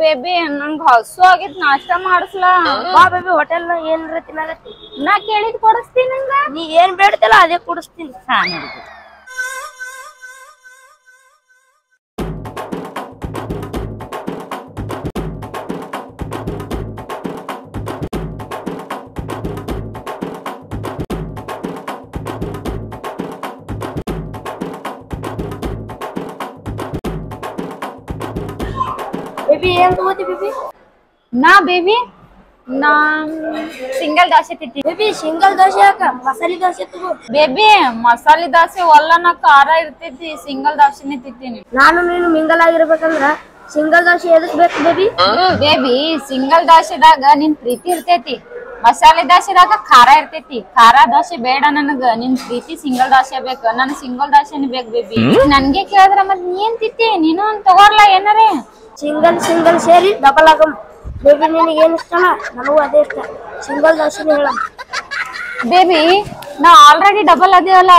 Baby ನಂಗ್ ಹಸು ಆಗಿತ್ ನಾಷ್ಟಾ ಮಾಡಿಸ್ಲಾ ಬಾ ಬೇಬಿ ಹೋಟೆಲ್ ನಾಗ ಏನ್ರ ತಿನ್ನಾಗತ್ತಿ ನಾ ಕೇಳಿದ್ ಕೊಡಿಸ್ತೀನಿ ನಂಗ ನೀ ಏನ್ ಬೇಡ್ತಿಲ್ಲ ಅದೇ ಕೊಡಿಸ್ತೀನಿ ಹಾ ನೋಡಿ ಬೇಬಿ ಏನ್ ತಗೋತಿ ಬೇಬಿ ನಾ ಬೇಬಿ ನಾ ಸಿಂಗಲ್ ದೋಸೆ ತಿಂತೀನಿ ಬೇಬಿ ಸಿಂಗಲ್ ದೋಸೆ ಹಾಕ ಮಸಾಲೆ ದೋಸೆ ತಗೋ ಬೇಬಿ ಮಸಾಲೆ ದೋಸೆ ಒಲ್ಲನ ಖಾರ ಇರ್ತೈತಿ ಸಿಂಗಲ್ ದೋಸೆನೆ ತಿಂತೀನಿ ನಾನು ನೀನು ಮಿಂಗಲ್ ಆಗಿರ್ಬೇಕಂದ್ರ ಸಿಂಗಲ್ ದೋಸೆ ಎದಕ್ ಬೇಕು ಬೇಬಿ ಬೇಬಿ ಸಿಂಗಲ್ ದೋಸೆದಾಗ ನಿನ್ ಪ್ರೀತಿ ಇರ್ತೈತಿ ಮಸಾಲೆ ದೋಸೆದಾಗ ಖಾರ ಇರ್ತೈತಿ ಖಾರ ದೋಸೆ ಬೇಡ ನನಗ ನಿನ್ ಪ್ರೀತಿ ಸಿಂಗಲ್ ದೋಸೆ ಬೇಕು ನನ್ ಸಿಂಗಲ್ ದೋಸೆನೆ ಬೇಕು ಬೇಬಿ ನನ್ಗೆ ಕೇಳಿದ್ರ ಮತ್ ನೀ ಏನ್ ತಿಂತಿ ನೀನು ಒಂದ್ ತಗೋರ್ಲ ಏನಾರೇ ಸಿಂಗಲ್ ಸೇರಿ ಡಬಲ್ ಆಗಮ್ ಬೇಬಿ ನಿನಗೆ ಏನ್ ಇಷ್ಟನ ನನಗೂ ಅದೇ ಇಷ್ಟ ಸಿಂಗಲ್ ದೋಸೆನೇ ಹೇಳ ಬೇಬಿ ನಾ ಆಲ್ರೆಡಿ ಡಬಲ್ ಅದೇವಲ್ಲ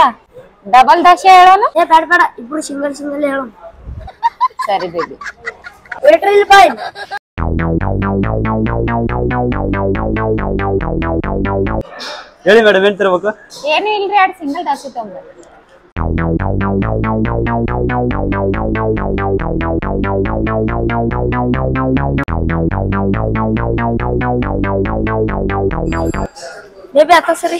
ಡಬಲ್ ದೋಸೆ ಹೇಳೋಣ ಏ ಬೇಡ ಇಬ್ರು ಸಿಂಗಲ್ ಹೇಳ ಸರಿ ಬೇಬಿ ವೇಟ್ರ್ ಇಲ್ಲಿ ಬಾಯ್ ಹೇಳಿ ಮೇಡಮ್ ಏನ್ ತರಬೇಕು ಏನು ಇಲ್ರಿ 2 ಸಿಂಗಲ್ ದೋಸೆ ತಗೊಂಡ್ ಬೇಬಿ ಆತ ಸರಿ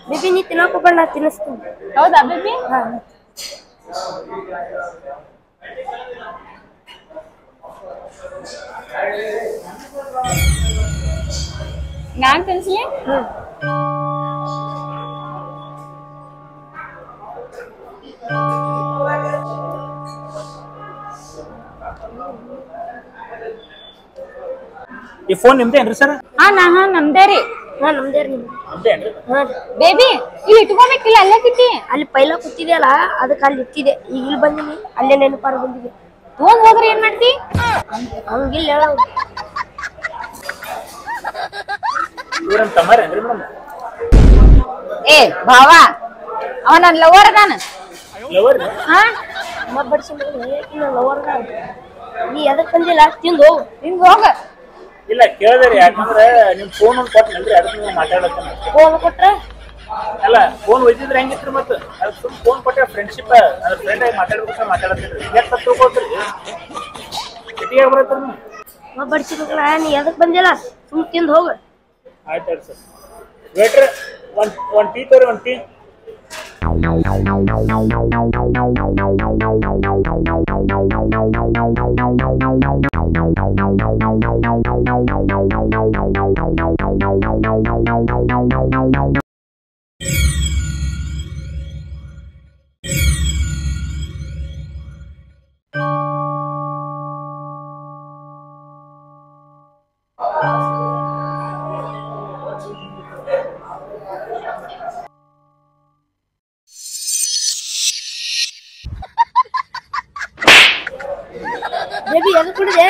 ಬೇಬಿ ನೀ ತಿನ್ನೋಕೆ ಬೇಡ ನಾ ತಿನ್ನಿಸ್ತೀನಿ ಹೌದಾ ಬೇಬಿ ನಾನ್ ತಿನ್ಸ್ಲಿ ಈ ಫೋನ್ ನಿಮ್ದೇನ್ರಿ ಸರ್ ಹಾ ನಮ್ದೇ ರೀ ನಮ್ದೇ ರೀ ಬೇಬಿ ಇಲ್ಲಿ ಇಟ್ಕೋಬೇಕಿಲ್ಲ ಅಲ್ಲೇ ಕಿಟ್ಟಿ ಅಲ್ಲಿ ಪೈಲ ಕೂತಿದೆಯಲ್ಲ ಅದಕ್ಕೆ ಅಲ್ಲಿ ಇಟ್ಟಿದೆ ಈಗ ಇಲ್ಲಿ ಬಂದಿನಿ ಅಲ್ಲೇ ನೆನಪಾರ ಬಂದಿದೆ ತಗೊಂಡ್ ಹೋದ್ರೆ ಏನ್ ಮಾಡ್ತಿ ಹಂಗಿಲ್ಲ ಹೇಳ ಇವ್ರನ್ ತಮ್ಮಾರೇನ್ರಿ ಮೇಡಮ್ ಏ ಭಾವ ಅವ ನನ್ ಲವರ್ ಅದಾನ ಲವರ್ ಹಾ ಬಡ್ಸಿ ಲವರ್ ನೀ ಎದಕ್ ಬಂದಿಲ್ಲ ತಿಂದು ಹೋಗು ಹಿಂಗ್ ಹೋಗ ಇಲ್ಲ ಕೇಳಿದ್ರಿ ಯಾಕಂದ್ರೆ ನಿಮ್ ಫೋನ್ ಒಂದು ಕೊಟ್ಟನಲ್ರಿ ಅದಕ್ಕೆ ನೀವು ಮಾತಾಡತ್ತೇನೆ ಫೋನ್ ಕೊಟ್ರೆ ಅಲ್ಲ ಫೋನ್ ಒಯ್ದಿದ್ರೆ ಹೆಂಗಿತ್ರಿ ಮತ್ತೆ ಅದಕ್ಕೆ ಸುಮ್ ಫೋನ್ ಕೊಟ್ಟರೆ ಫ್ರೆಂಡ್ಶಿಪ್ ಅದ್ರ ಫ್ರೆಂಡ್ ಆಗಿ ಮಾತಾಡ್ಬೇಕು ಮಾತಾಡತ್ತೀರಿ ಯಾಕೆ ತಿಳ್ಕೊಳ್ತೀರಿ ಸಿಟಿಯಾಗ ಬರತ್ತೀರಿ ನೀವು ಬಡ್ಸಿಬೇಕಲ್ಲ ನೀ ಎದಕ್ ಬಂದಿಲ್ಲ ಸುಮ್ ತಿಂದು ಹೋಗು ಆಯ್ತು ಸರ್ ವೇಟ್ರ್ ಒಂದು ಟೀ ತೋರಿ ಒಂದು ಟೀ ಬೇಬಿ ಎದಕ್ ಕುಡಿದೆ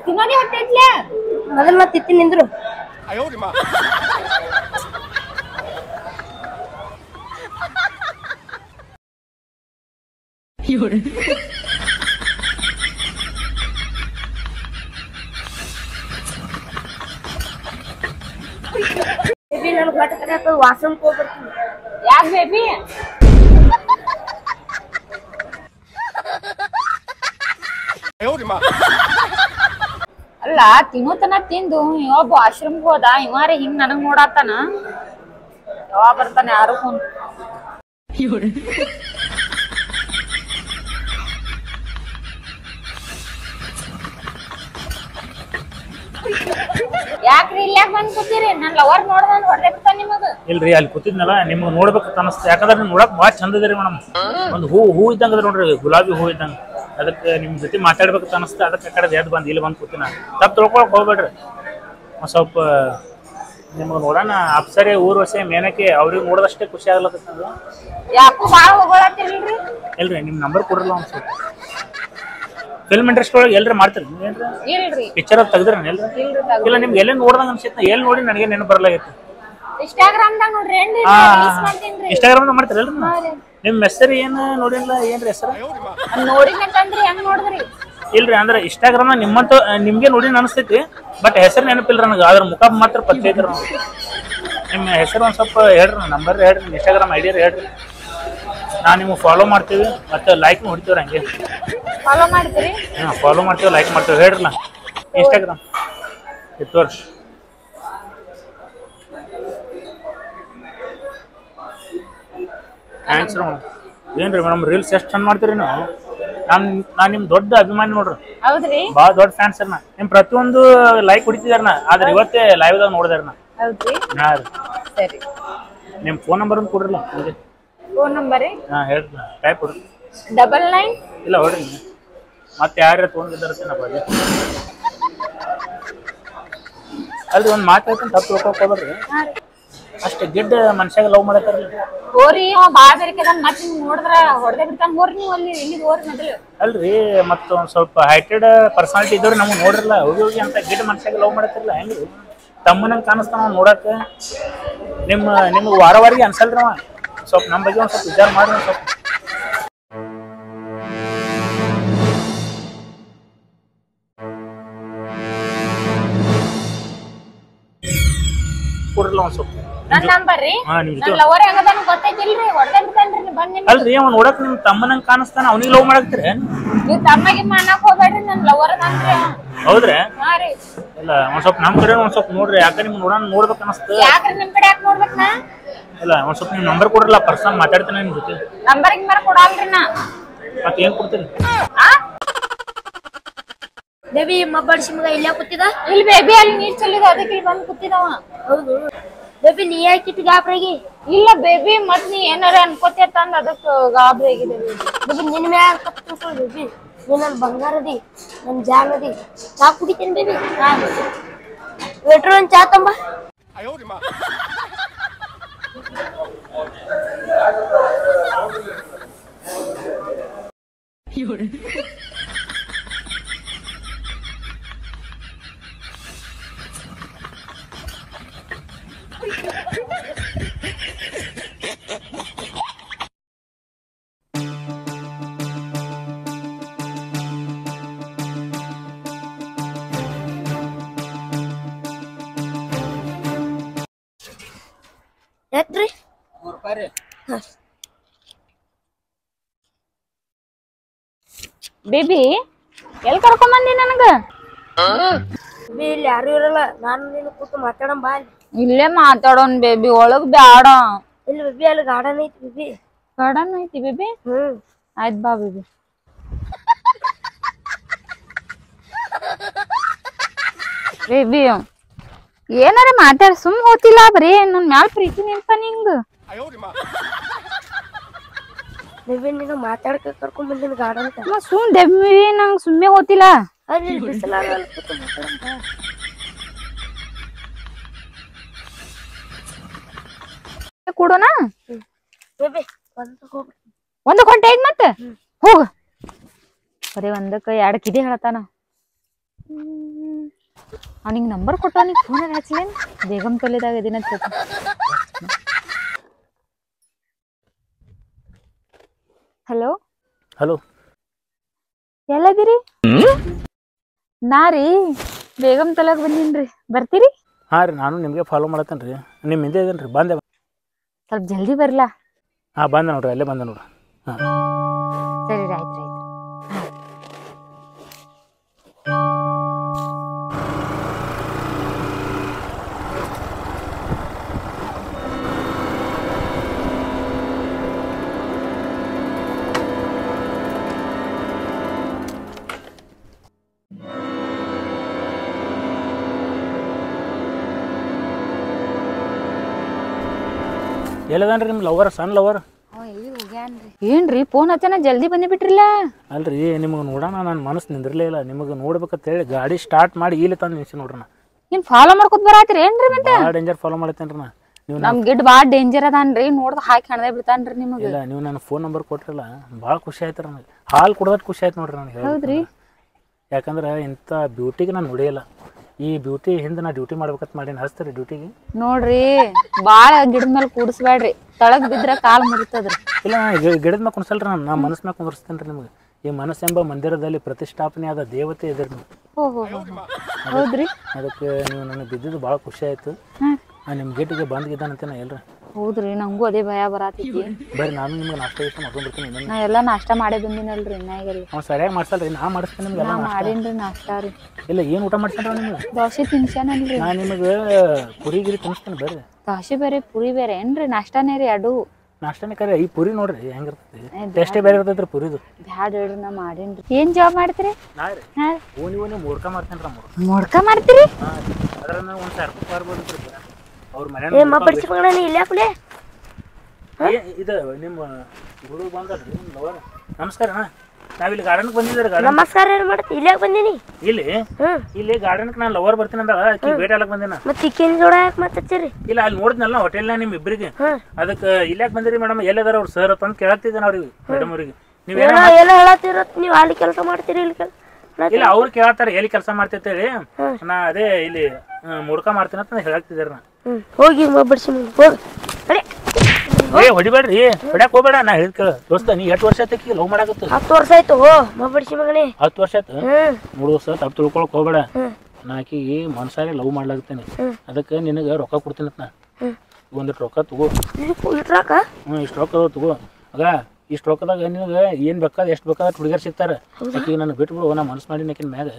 ತಿನ್ನೋದೇ ಹೊಟ್ಟೈತ್ಲೆ ಮೊದಲು ನಾ ತಿತ್ತೀನಿ ನಿಂದ್ರು ಬೇಬಿ ನನ್ ಘಟ ಕಡೆ ವಾಸನ್ ಹೋಗ್ಬರ್ತೀನಿ ಯಾಕೆ ಬೇಬಿ ಅಲ್ಲ ತಿನ್ನೋತನ ತಿಂದು ಇವೊಬ್ಬ ಆಶ್ರಮಕ್ಕೆ ಹೋದ ಇವಾರೆ ಹಿಂಗ್ ನನಗ್ ನೋಡಾತಾನ ಯಾವ ಬರ್ತಾನೆ ಯಾರು ಫೋನ್ ಯಾಕ್ರಿ ಇಲ್ಲ ಯಾಕೆ ಬಂದ್ ಕೂತೀರಿ ನನ್ ಲವರ್ ನೋಡ್ದ ಹೊಡೆದೇ ಬಿಡ್ತಾನ ನಿಮಗ ಇಲ್ರಿ ಅಲ್ಲಿ ಕೂತಿದ್ನಲ್ಲ ನಿಮ್ಗೆ ನೋಡ್ಬೇಕು ಅನಿಸ್ತು ಯಾಕಂದ್ರೆ ನೋಡಕ್ ಭಾಳ ಚಂದ ಇದರಿ ಮೇಡಮ್ ಒಂದು ಹೂ ಇದ್ದಂಗ ನೋಡ್ರಿ ಗುಲಾಬಿ ಹೂ ಇದ್ದಂಗ ಅದಕ್ಕೆ ನಿಮ್ ಜೊತೆ ಮಾತಾಡ್ಬೇಕು ಅನಿಸ್ತು ಅದಕ್ಕೆ ಕಡೆ ಎದ್ದು ಬಂದು ಇಲ್ಲಿ ಬಂದು ಕೂತಿನ ತಪ್ಪು ತಿಳ್ಕೊಳಕ್ ಹೋಗ್ಬೇಡ್ರಿ ಸ್ವಲ್ಪ ನಿಮ್ಗೆ ನೋಡೋಣ ಅಪ್ಸರೆ ಊರ್ವಶೆ ಮೇನಕ್ಕೆ ಅವ್ರಿಗೆ ನೋಡೋದಷ್ಟೇ ಖುಷಿ ಆಗ್ಲತ್ತ ಯಾಕೋ ಬಾಳ ಹೋಗೋಳತ್ತಿರ್ಲ್ರಿ ಇಲ್ರಿ ನಿಮ್ ನಂಬರ್ ಕೊಡ್ರಲ್ಲ ಒಂದ್ ಸ್ವಲ್ಪ ಫಿಲ್ಮ್ ಇಂಡಸ್ಟ್ರಿ ಒಳಗೆ ಎಲ್ಲರೂ ಮಾಡ್ತೀರಿ ಏನ್ರ ಇಲ್ರಿ ಪಿಕ್ಚರ್ ತೆಗ್ದ್ರ ಎಲ್ರ ಇಲ್ರಿ ಇಲ್ಲ ನಿಮ್ಗೆ ಎಲ್ಲ ನೋಡ್ದಂಗ ಅನ್ಸಿತ್ತು ಎಲ್ಲಿ ನೋಡಿ ನನಗೆ ನೆನಪು ಬರಲಾಗಿತ್ತು ಇನ್ಸ್ಟಾಗ್ರಾಮ್ದಾಗ ನೋಡ್ರಿ ಏನ್ರಿ ರೀಲ್ಸ್ ಮಾಡ್ತೀನ್ರಿ ಇನ್ಸ್ಟಾಗ್ರಾಮ್ ಮಾಡ್ತೀರಲ್ರಿ ನಿಮ್ಮ ಹೆಸರು ಏನು ನೋಡಿಲ್ಲ ಏನ್ರಿ ಹೆಸರು ನೋಡಿನಂತಂದ್ರಿ ಹೆಂಗ್ ನೋಡಿದ್ರಿ ಇಲ್ರಿ ಅಂದ್ರೆ ಇನ್ಸ್ಟಾಗ್ರಾಮ್ ನಿಮ್ಮಂತ ನಿಮ್ಗೆ ನೋಡಿ ಅನಿಸ್ತೈತಿ ಬಟ್ ಹೆಸರು ನೆನಪಿಲ್ಲ ನನಗೆ ಅದ್ರ ಮುಖ ಮಾತ್ರ ಪರಿಚಯ ಐತ್ರಿ ನಾವು ನಿಮ್ಮ ಹೆಸರು ಒಂದು ಸ್ವಲ್ಪ ಹೇಳ್ರಿ ನಂಬರ್ ಹೇಳ್ರಿ ಇನ್ಸ್ಟಾಗ್ರಾಮ್ ಐಡಿ ಹೇಳ್ರಿ ನಾನು ನಿಮ್ಗೆ ಫಾಲೋ ಮಾಡ್ತೀವಿ ಮತ್ತೆ ಲೈಕ್ ಹೊಡಿತೀವ್ರಿ ಹಂಗೆ ಫಾಲೋ ಮಾಡ್ತೀರಿ ಹಾಂ ಫಾಲೋ ಮಾಡ್ತೀವಿ ಲೈಕ್ ಮಾಡ್ತೀವಿ ಹೇಳ್ರಲ್ಲ ಇನ್ಸ್ಟಾಗ್ರಾಮ್ ತೋರ್ಸಿ ಥ್ಯಾಂಕ್ಸ್ ರೀ ಮೇಡಮ್ ಏನ್ರಿ ಮೇಡಮ್ ರೀಲ್ಸ್ ಎಷ್ಟು ಚಂದ ಮಾಡ್ತೀರಿ ನೀವು ನಾನು ನಿಮ್ಮ ದೊಡ್ಡ ಅಭಿಮಾನಿ ನೋಡ್ರಿ ಹೌದ್ರಿ ಭಾಳ ದೊಡ್ಡ ಫ್ಯಾನ್ಸ್ ರೀ ನಾ ನಿಮ್ಮ ಪ್ರತಿಯೊಂದು ಲೈಕ್ ಹೊಡಿತಿದಾರ ನಾ ಆದ್ರೆ ಇವತ್ತೇ ಲೈವ್ದಾಗ ನೋಡಿದಾರ ನಾ ಹೌದ್ರಿ ಹಾಂ ರೀ ಸರಿ ನಿಮ್ಮ ಫೋನ್ ನಂಬರ್ ಒಂದು ಕೊಡ್ರಲ್ಲ ಹಂಗೆ ಫೋನ್ ನಂಬರ್ ಹಾಂ ಹೇಳ್ರಿ ಟೈಪ್ ಕೊಡ್ರಿ 99 ಇಲ್ಲ ಹೊಡ್ರಿ ಮತ್ತೆ ಯಾರ್ಯಾರು ತೊಗೊಂಡಿದ್ದಾರತ್ತೆ ನಾ ಬಾಜು ಅಲ್ರಿ ಒಂದು ಮಾತು ಹೇಳ್ತೀನಿ ತಪ್ಪು ತಿಳ್ಕೊಳ್ಕೊಬೇಡ್ರಿ ಅಷ್ಟು ಗಿಡ್ಡ ಮನುಷ್ಯಾಗ ಲವ್ ಮಾಡತ್ತಾರಲ್ಲ ಹೋರಿ ಅವ ಬಾಳ ಬೇರೆಕದನ್ ಮತ್ತೆ ನೋಡಿದ್ರ ಹೊಡೆದೇ ಬಿಡ್ತಾನ ಹೋರಿ ನೀವು ಅಲ್ಲಿ ಇಲ್ಲಿ ಹೋರಿ ಮೊದಲು ಅಲ್ರಿ ಮತ್ತು ಒಂದು ಸ್ವಲ್ಪ ಹೈಟೆಡ್ ಪರ್ಸನಾಲಿಟಿ ಇದ್ದವ್ರು ನಮಗೆ ನೋಡ್ರಲ್ಲ ಹೋಗಿ ಹೋಗಿ ಅಂತ ಗಿಡ್ಡ ಮನುಷ್ಯಾಗ ಲವ್ ಮಾಡತ್ತಿರಲ್ಲ ಹೆಂಗ್ರಿ ತಮ್ಮನಂಗೆ ಕಾಣಿಸ್ತಾನ ನೋಡಕ್ಕೆ ನಿಮ್ಗೆ ವಾರವಾರಿಗೆ ಅನ್ಸಲ್ರಿ ಅವ ಸ್ವಲ್ಪ ನಮ್ಮ ಬಗ್ಗೆ ಒಂದು ಸ್ವಲ್ಪ ವಿಚಾರ ಮಾಡ್ರಿ ಸ್ವಲ್ಪ ಕೊಡ್ರಲ್ಲ ಒಂದು ಸ್ವಲ್ಪ ನನ್ ನಂಬರ್ ರೀ ಹಾಂ ನಿಮ್ಮ ನನ್ ಲವರ್ ಹೆಂಗದಾನ ಗೊತ್ತೈತಿಲ್ರಿ ಹೊಡೆದೇ ಬಿಡ್ತಾನ್ರಿ ಬಂದ್ ಅಲ್ರಿ ಅವ್ನು ನೋಡಕ್ ನಿಮ್ ತಮ್ಮನಂಗ್ ಕಾಣಿಸ್ತಾನ ಅವನಿಗೆ ಲವ್ ಮಾಡಕ್ತೀರಿ ನೀವ್ ತಮ್ಮಗೆ ಮಾಡಕ್ ಹೋಗ್ಬೇಡ್ರಿ ನನ್ ಲವರ್ ಅದಾನ್ರಿ ಅವ. ಹೌದ್ರಿ ಹಾ ರೀ ಇಲ್ಲ ಒಂದ್ ಸ್ವಲ್ಪ ನಮ್ ಕಡೆ ಒಂದ್ ಸ್ವಲ್ಪ ನೋಡ್ರಿ ಯಾಕೆ ನಿಮ್ಗೆ ನೋಡ್ಬೇಕು ಅನಸ್ತ ಯಾಕ್ರಿ ನಿಮ್ ಕಡೆ ಯಾಕೆ ನೋಡ್ಬೇಕ್ ನಾ ಇಲ್ಲ ಒಂದ್ ಸ್ವಲ್ಪ ನಿಮ್ ನಂಬರ್ ಕೊಡ್ರಲ್ಲ ಪರ್ಸನಲ್ ಮಾತಾಡ್ತೀನಿ ನಿಮ್ ಜೊತೆ ನಂಬರ್ ಗಿಂಬರ್ ಕೊಡಲ್ರಿ ನಾ ಮತ್ತೆ ಏನ್ ಕೊಡ್ತೀರಿ ಬೇಬಿ ಮಬ್ಬಡಿಸಿ ಮಗ ಇಲ್ಲೇ ಕೂತಿದ ಇಲ್ಲಿ ಬೇಬಿ ಅಲ್ಲಿ ನೀರ್ ಚೆಲ್ಲಿದ ಅದಕ್ಕೆ ಇಲ್ಲಿ ಬಂದ್ ಕೂತಿದವ ಹೌದು ಬೇಬಿ ನೀ ಯಾಕಿಟ್ಟು ಗಾಬ್ರಾಗಿ ಇಲ್ಲ ಬೇಬಿ ಮತ್ ನೀ ಏನಾರ ಅನ್ಕೋತೀಯ ತಂದ್ ಅದಕ್ಕ ಗಾಬರಿ ಆಗಿದೆ ಬೇಬಿ ನಿನ್ ಮ್ಯಾಲ ತಪ್ಪು ಬೇಬಿ ನೀ ನನ್ ಬಂಗಾರದಿ ನನ್ ಜಾನದಿ ಚಾ ಕುಡಿತೀನಿ ಬೇಬಿ ವೇಟ್ರು ಒಂದ್ ಚಾ ತಂಬ ಎಷ್ಟ್ರಿ ಬೇಬಿ ಎಲ್ ಕರ್ಕೊಂಡ್ ಬಂದಿ ನನಗ ಬೇಬಿ ಇಲ್ಲಿ ಯಾರು ಇರಲ್ಲ ನಾನು ನೀನು ಕೂತು ಮಾತಾಡಂ ಬಾ ಅಲ್ಲಿ. ಇಲ್ಲೇ ಮಾತಾಡೋನ್ ಬೇಬಿ ಒಳಗ್ ಬ್ಯಾಡ ಇಲ್ಲಿ ಬೇಬಿ ಅಲ್ಲಿ ಗಾರ್ಡನ್ ಐತಿ ಬೇಬಿ ಗಾರ್ಡನ್ ಐತಿ ಬೇಬಿ ಆಯ್ತ್ ಬಾ ಬೇಬಿ ಬೇಬಿ ಏನಾರ ಮಾತಾಡ ಸುಮ್ ಹೋತಿಲ್ಲ ಬರೀ ನನ್ ಮ್ಯಾಲ ಪ್ರೀತಿ ನೆನ್ಪ ನಿಂಗ ಬೇಬಿ ನೀನು ಮಾತಾಡಕ ಕರ್ಕೊಂಡ್ ಬಂದಿನ ಗಾರ್ಡನ್ ಸುಮ್ ದೆಬ್ಬಿ ನಂಗ್ ಸುಮ್ಮನೆ ಹೋತಿಲ್ಲ ಅಲ್ಲಿ ಬಿಸಿಲಾಗ ಅಲ್ಲಿ ಕೂತು ಮಾತಾಡಂ ಬಾ ಕೊಡೋಣ ಬೇಬಿ ಒಂದು ಹೋಗ್ರಿ ಒಂದ್ ಹೊಂಟೆ ಈಗ ಮತ್ತ ಹೋಗ ಬರೀ ಒಂದಕ್ಕ ಎರಡ್ ಕಿದಿ ಹೇಳತಾನ ಅವನಿಗೆ ನಂಬರ್ ಕೊಟ್ಟು ಅವನಿಗೆ ಫೋನ್ ಹಚ್ಚಲೇನ್ ಬೇಗಂ ತೊಲೆದಾಗ ಇದೀನ ಹಲೋ ಹಲೋ ಎಲ್ಲದಿರಿ ನಾ ರೀ ಬೇಗಂ ತೊಲೆಗ್ ಬಂದೀನ್ರಿ ಬರ್ತೀರಿ ಹಾಂ ರೀ ನಾನು ನಿಮಗೆ ಫಾಲೋ ಮಾಡತ್ತೇನೆ ರೀ ನಿಮ್ಮ ಹಿಂದೆ ಇದೇನು ರೀ ಬಂದೆ ಸ್ವಲ್ಪ ಜಲ್ದಿ ಬರ್ಲಾ ಹಾಂ ಬಂದೆ ನೋಡ್ರಿ ಅಲ್ಲೇ ಬಂದೆ ನೋಡ್ರಿ ಹಾಂ ಸರಿ ಆಯ್ತು ಆಯ್ತು ಎಲ್ಲದನ್ರಿ ನಿಮ್ಮ ಲವರ್ ಸಣ್ಣ ಲವರ್ ಏನ್ರಿ ಫೋನ್ ಹಚ್ಚನ ಜಲ್ದಿ ಬಂದಿ ಬಿಟ್ರಿಲ್ಲ ಅಲ್ರಿ ನಿಮಗೆ ನೋಡೋಣ ನನ್ನ ಮನಸ್ಸು ನಿಂದಿರ್ಲೇ ಇಲ್ಲ ನಿಮಗೆ ನೋಡ್ಬೇಕಂತ ಹೇಳಿ ಗಾಡಿ ಸ್ಟಾರ್ಟ್ ಮಾಡಿ ಇಲ್ಲಿ ತಂದು ನಿಲ್ಸಿ ನೋಡ್ರಿ ನಾ ನಿಮ್ ಫಾಲೋ ಮಾಡ್ಕೊತ ಬರಾತ್ರಿ ಏನ್ರಿ ಮತ್ತೆ ಭಾಳ ಡೇಂಜರ್ ಫಾಲೋ ಮಾಡತ್ತೇನೆ ರೀ ನಾ ನೀವು ನಮ್ ಗಿಡ್ ಬಾಳ ಡೇಂಜರ್ ಅದಾನ್ರಿ ನೋಡ್ದ ಹಾಕಿ ಹಣದೇ ಬಿಡ್ತಾನ್ರಿ ನಿಮಗ ಇಲ್ಲ ನೀವು ನನ್ನ ಫೋನ್ ನಂಬರ್ ಕೊಟ್ರಲ್ಲ ಭಾಳ ಖುಷಿ ಆಯ್ತು ರೀ ನನಗೆ ಹಾಲು ಕುಡ್ದಟ್ಟು ಖುಷಿ ಆಯ್ತು ನೋಡ್ರಿ ನನಗೆ ಹೌದ್ರಿ ಯಾಕಂದ್ರೆ ಇಂಥ ಬ್ಯೂಟಿಗೆ ನಾನು ನೋಡಿಲ್ಲ. ಈ ಬ್ಯೂಟಿ ಹಿಂದೆ ನಾ ಡ್ಯೂಟಿ ಮಾಡ್ಬೇಕಂತ ಮಾಡೀನಿ. ಹಚ್ತೀರಿ ಡ್ಯೂಟಿಗೆ? ನೋಡ್ರಿ ಬಾಳ ಗಿಡದ ಮೇಲೆ ಕೂಡಿಸ್ಬೇಡ್ರಿ, ತಳಗ್ ಬಿದ್ರ ಕಾಲ್ ಮುರಿತದ್ರಿ. ಇಲ್ಲ ಗಿಡದ ಮ್ಯಾಗ ಕುಣಿಸಲ್ರಿ, ನಾನು ಮನಸ್ಸು ಮ್ಯಾಗ ಕುಂದಿರ್ಸ್ತೇನೆ ರೀ ನಿಮ್ಗೆ. ಈ ಮನಸ್ಸೆಂಬ ಮಂದಿರದಲ್ಲಿ ಪ್ರತಿಷ್ಠಾಪನೆ ಆದ ದೇವತೆ ಇದ್ರಿ ನೀವು. ಹೌದ್ರಿ. ಅದಕ್ಕೆ ನೀವು ನನಗೆ ಬಿದ್ದಿದ್ದು ಭಾಳ ಖುಷಿ ಆಯ್ತು. ನಿಮ್ಮ ಗೇಟಿಗೆ ಬಂದಿದ್ದಾನಂತೆ ನಾ ಎಲ್ರಿ. ಹೌದ್ರಿ, ನಂಗೂ ಅದೇ ಭಯ ಬರತೈತಿ. ಬರ್ರಿ ನಾನು ನಿಮ್ಗೆ ನಾಷ್ಟ ಇಷ್ಟ ಮಾಡ್ಕೊಂಡ್ಬಿಡ್ತೀನಿ. ನಾ ಎಲ್ಲಾ ನಾಷ್ಟ ಮಾಡೇ ಬಂದಿನಲ್ರಿ. ಇನ್ನಾಗಲ್ಲ ಅವ್ನು ಸರಿಯಾಗಿ ಮಾಡ್ಸಲ್ರಿ, ನಾ ಮಾಡಿಸ್ತೀನಿ ನಿಮ್ಗೆ. ನಾ ಮಾಡೀನ್ರಿ ನಾಷ್ಟ ರೀ. ಇಲ್ಲ ಏನು ಊಟ ಮಾಡ್ಸಲ್ರಿ ನಿಮ್ಗೆ? ದೋಸೆ ತಿನ್ಸಾನಲ್ರಿ. ನಾನು ನಿಮಗೆ ಪುರಿ ಗಿರಿ ತಿನ್ನಿಸ್ತೀನಿ ಬರ್ರಿ. ದೋಸೆ ಬೇರೆ ಪುರಿ ಬೇರೆ ಏನ್ರಿ? ನಾಷ್ಟಾನೇ ರೀ ಎರಡು. ನಾಷ್ಟನೇ ಕರೆ. ಈ ಪುರಿ ನೋಡ್ರಿ ಹೆಂಗಿರ್ತೈತಿ, ಟೇಸ್ಟೇ ಬೇರೆ ಇರ್ತೈತ್ರಿ ಪುರಿದು. ಬ್ಯಾಡ ಹೇಳ್ರಿ, ನಾ ಮಾಡೇನ್ರಿ. ಏನ್ ಜಾಬ್ ಮಾಡ್ತೀರಿ? ನೀವು ಮೂರ್ಕ ಮಾಡ್ತೇನೆ ರೀ. ಮೊಡ್ಕ ಮಾಡ್ತೀರಿ? ಅದ್ರ ಒಂದು 1000 ರೂಪಾಯಿ ಬರ್ಬೋದು ಅವ್ರ ಮನೆ. ಇದು ನಿಮ್ಮ ಹುಡುಗ ಬಂದಲ್ರಿ ನಿಮ್ಮ ಲವರ್. ನಮಸ್ಕಾರ ಅಣ್ಣ, ನಾವಿಲ್ಲಿ ಗಾರ್ಡನ್ಗೆ ಬಂದಿದ್ದೀರಿ. ನಮಸ್ಕಾರ ಏನ್ ಮಾಡ್ತಿ? ಇಲ್ಲಾಕ್ ಬಂದೀನಿ. ಇಲ್ಲಿ ಗಾರ್ಡನ್ಗೆ ನಾನು ಲವರ್ ಬರ್ತೀನಿ ಅಂದ ಭೇಟಿ ಆಗಕ್ ಬಂದೇನ. ಮತ್ತೆ ಇಕ್ಕೇನ್ ಜೋಡ ಯಾಕೆ ಮಾತಾಡ್ತೀರಿ? ಇಲ್ಲ ಅಲ್ಲಿ ನೋಡಿದ್ನಲ್ಲ ಹೋಟೆಲ್ನ ನಿಮ್ ಇಬ್ಬರಿಗೆ, ಅದಕ್ಕೆ ಇಲ್ಲಾಕ್ ಬಂದಿರಿ ಮೇಡಮ್, ಎಲ್ಲದಾರ ಅವ್ರು ಸರ್ ಅಂತ ಕೇಳತ್ತಿದ್ದೇನೆ ಅವ್ರಿಗೆ, ಮೇಡಮ್ ಅವ್ರಿಗೆ. ನೀವೇನೋ ಹೇಳತ್ತಿರತ್ ನೀವು ಅಲ್ಲಿ ಕೆಲಸ ಮಾಡ್ತೀರಿ ಇಲ್ಲಿ ಕೆಲಸ? ಇಲ್ಲ ಅವ್ರು ಕೇಳತ್ತಾರ ಎಲ್ಲಿ ಕೆಲಸ ಮಾಡ್ತೇಳಿ. ನಾ ಅದೇ ಇಲ್ಲಿ ಮುಡ್ಕ ಮಾಡ್ತೀನಿ ಅಂತ ಹೇಳತ್ತಿದ್ದಾರ. ನಾ ಹೋಗಿ ಬಡ್ಸಿ ಹೋಗಿ. ಹೊಡಿಬೇಡ್ರಿ, ಹೊಡ್ಯಾಕ್ ಹೋಗ್ಬೇಡ. ನಾ ಹೇಳಿದ್ ಕೇಳ ದೋಸ್ತ, ನೀ 8 ವರ್ಷ ಆಯ್ತು ಲವ್ ಮಾಡಾಕತ್ತ? 10 ವರ್ಷ ಆಯ್ತು ಬಡ್ಸಿ ಮಗನೇ. 10 ವರ್ಷ ಆಯ್ತು. ನೋಡು ದೋಸ್ತ, ತಪ್ಪು ತಿಳ್ಕೊಳಕ್ ಹೋಗ್ಬೇಡ. ನಾ ಆಕಿಗೆ ಮನ್ಸಾರಿ ಲವ್ ಮಾಡ್ಲಾಕತ್ತೇನೆ. ಅದಕ್ಕೆ ನಿನಗೆ ರೊಕ್ಕ ಕೊಡ್ತೀನಿ ಅಂತ. ನಾ ಒಂದಿಟ್ಟು ರೊಕ್ಕ ತಗೋ. ಇಷ್ಟು ರೊಕ್ಕ ತಗೋ. ಆಗ ಇಷ್ಟು ರೊಕ್ಕದಾಗ ನಿನಗೆ ಏನ್ ಬೇಕಾದ ಎಷ್ಟು ಬೇಕಾದ ಹುಡುಗಿಯರ್ ಸಿಗ್ತಾರ. ಆಕಿಗೆ ನಾನು ಬಿಟ್ಬಿಡು, ನಾ ಮನಸ್ಸು ಮಾಡಿ ಆಕಿನ ಮ್ಯಾಗ.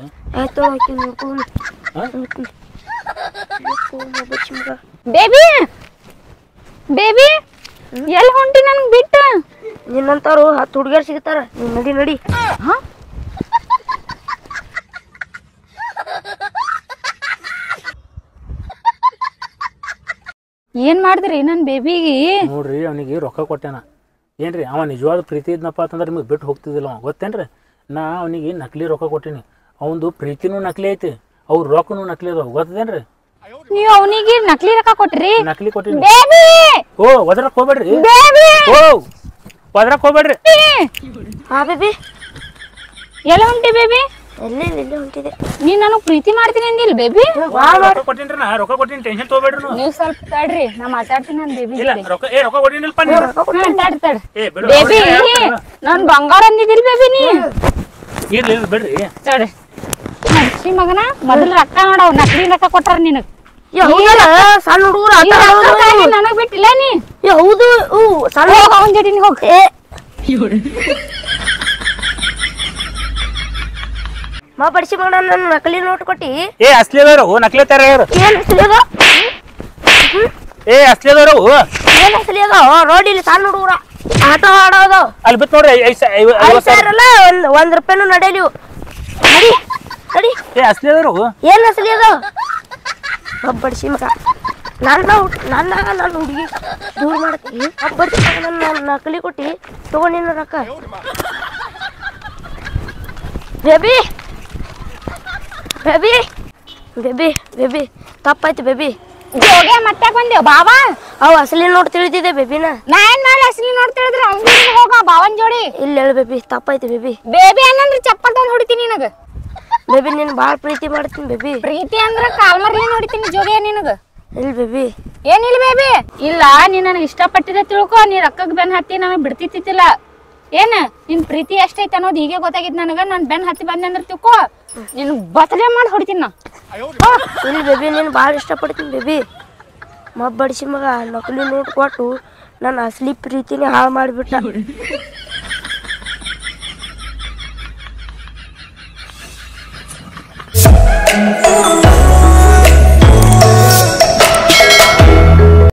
ಬೇಬಿ ಬೇಬಿ ಎಲ್ಲಿ ಹೊಂಟಿ ನನ್ಗೆ ಬಿಟ್ಟು? ನಿನ್ನಂತವ್ರು 10 ಹುಡುಗಿಯರ್ ಸಿಗ್ತಾರ. ನಡಿ ನಡಿ. ಏನ್ ಮಾಡಿದ್ರಿ ನನ್ ಬೇಬಿಗೆ? ನೋಡ್ರಿ, ಅವನಿಗೆ ರೊಕ್ಕ ಕೊಟ್ಟೆನ. ಏನ್ರಿ ಅವ ನಿಜವಾದ ಪ್ರೀತಿ ಇದ್ನಪ್ಪ ಅಂತಂದ್ರೆ ನಿಮಗೆ ಬಿಟ್ಟು ಹೋಗ್ತಿದ್ದಿಲ್ಲ ಅವ, ಗೊತ್ತೇನ್ರಿ? ನಾ ಅವನಿಗೆ ನಕಲಿ ರೊಕ್ಕ ಕೊಟ್ಟಿನಿ. ಅವಂದು ಪ್ರೀತಿನೂ ನಕಲಿ ಐತಿ, ಅವ್ರ ರೊಕ್ಕನೂ ನಕಲಿ ಅದಾವ, ಗೊತ್ತದೇನ್ರಿ? ನೀವು ಅವನಿಗೆ ನಕಲಿ ರೊಕ್ಕ ಕೊಟ್ರಿ? ನಕಲಿ ಕೊಟ್ಟಿನಿ. ಬೇಬಿ ಓ ಒದ್ರಕ್ ಹೋಗ್ಬೇಡ್ರಿ. ಬೇಬಿ ಓ ಒದ್ರಕ್ ಹೋಗ್ಬೇಡ್ರಿ. ಹಾ ಬೇಬಿ, ಎಲ್ಲ ಹೊಂಟಿ ಬೇಬಿ? ಎಲ್ಲೇ ಹೊಂಟಿದೆ. ನೀನ್ ನನಗ್ ಪ್ರೀತಿ ಮಾಡ್ತೀನಿ ಅಂದಿಲ್ ಬೇಬಿ? ರೊಕ್ಕ ಕೊಟ್ಟಿನ್ರಿ, ನಾ ರೊಕ್ಕ ಕೊಟ್ಟಿನಿ, ಟೆನ್ಷನ್ ತಗೋಬೇಡ್ರಿ. ನೀವು ಸ್ವಲ್ಪ ತಡ್ರಿ, ನಾ ಮಾತಾಡ್ತೀನಿ ನನ್ ಬೇಬಿ. ಇಲ್ಲ ರೊಕ್ಕ ಕೊಟ್ಟಿನಿಲ್ಪ ನೀವು. ಬೇಬಿ ನಾನ್ ಬಂಗಾರ ಅಂದಿದ್ದಿಲ್ ಬೇಬಿ ನೀ? ಇರ್ಲಿ ಬಿಡ್ರಿ. ತಡ್ರಿ ಮನ್ಸಿ ಮಗನ, ಮೊದಲು ರೊಕ್ಕ ನೋಡವ್ ನಕಲಿ ರೊಕ್ಕ ಕೊಟ್ಟಾರ ನಿನಗ್. ಸಣ್ಣ ಹುಡುಗರು ನನಗ್ ಬಿಟ್ಟಿಲ್ಲ ನೀ? ಹೌದು, ಸಣ್ಣ ಅವನ್ ಜೊತೆ ನೀ ಹೋಗ್. ಬಡ್ಸಿ ಮಗನ, ನನ್ನ ನಕಲಿ ನೋಟ್ ಕೊಟ್ಟಿ. ಅಸ್ಲಿ ಅದಾರು, ನಕಲಿ ತರ ಯಾರು? ಏನ್ ಅಸಲಿ ಅದ? ಅಸ್ಲಿ ಅದಾರು. ಏನ್ ಅಸಲಿ ಅದ? ನೋಡಿ ಇಲ್ಲಿ ಸಣ್ಣ ಹುಡುಗರ ಆಟ ಆಡೋದು. ಅಲ್ಲಿ ಬಿತ್ತು ನೋಡ್ರಿ. 5 ಸಾವಿರ ಅಲ್ಲ, 1 ರೂಪಾಯಿನೂ ನಡೆಯಲಿ. ನಡಿ ನಡಿ. ಅಸ್ಲಿ ಅದಾರು. ಏನ್ ಅಸಲಿ ಅದ? ಬಡ್ಸಿ ಮಗ, ನನ್ನ ಹುಡುಗಿ ದೂರ ಮಾಡ್ತೀನಿ. ಬಡ್ಸಿ ಮಗ, ನನ್ನ ನಕಲಿ ಕೊಟ್ಟಿ ತಗೊಂಡಿನ ರೊಕ್ಕ. ಬೇಬಿ ಬೇಬಿ ಬೇಬಿ ಬೇಬಿ ತಪ್ಪಾಯ್ತು ಬೇಬಿ. ಜೋಗೆ ಮತ್ತೆ ಬಂದೇವ್ ಬಾಬಾ. ಅವ್ ಅಸಲಿ ನೋಡ್ ತಿಳಿದಿದೆ ಬೇಬಿನ. ನಾ ಏನ್ ಮಾಡಿ ಅಸಲಿ ನೋಡ್ ತಿಳಿದ್ರ ಅಂಗಡಿಗೆ ಹೋಗ ಬಾವನ್ ಜೋಡಿ. ಇಲ್ಲ ಹೇಳು ಬೇಬಿ, ತಪ್ಪಾಯ್ತು ಬೇಬಿ. ಬೇಬಿ ಅನ್ನಂದ್ರೆ ಚಪ್ಪಲ್ ತಗೊಂಡ್ ಹೊಡಿತೀನಿ ನಿನಗ. ಬೇಬಿ ನೀನ್ ಬಾಳ ಪ್ರೀತಿ ಮಾಡ್ತೀನಿ ಬೇಬಿ. ಪ್ರೀತಿ ಅಂದ್ರ ಕಾಲ್ ಮರ್ಲಿ ನೋಡಿತೀನಿ ಜೋಗೆ ನಿನಗ. ಇಲ್ಲ ಬೇಬಿ. ಏನಿಲ್ಲ ಬೇಬಿ. ಇಲ್ಲ ನೀ ನನಗೆ ಇಷ್ಟಪಟ್ಟಿದೆ ತಿಳ್ಕೊ. ನೀ ರೊಕ್ಕಕ್ ಬೆನ್ ಹತ್ತಿ ನಮಗ್ ಬಿಡ್ತಿತ್ತಿಲ್ಲ. ಏನ ನಿನ್ ಪ್ರೀತಿ ಎಷ್ಟೈತೆ ಅನ್ನೋದು ಹೀಗೆ ಗೊತ್ತಾಗಿದ್ ನನಗ. ನಾನ್ ಬೆನ್ ಹತ್ತಿ ಬಂದೆ ಅಂದ್ರೆ ತಿಳ್ಕೊ, ನಿನ್ ಬತಲೆ ಮಾಡಿ ಹೊಡಿತೀನಿ ನಾ. ಇಲ್ಲ ಬೇಬಿ, ನೀನ್ ಬಾಳ ಇಷ್ಟಪಡ್ತೀನಿ ಬೇಬಿ. ಬಡ್ಸಿ ಮಗ ನಕಲಿ ನೋಟ್ ಕೊಟ್ಟು ನನ್ನ ಅಸಲಿ ಪ್ರೀತಿನೇ ಹಾಳು ಮಾಡಿಬಿಟ್ಟ.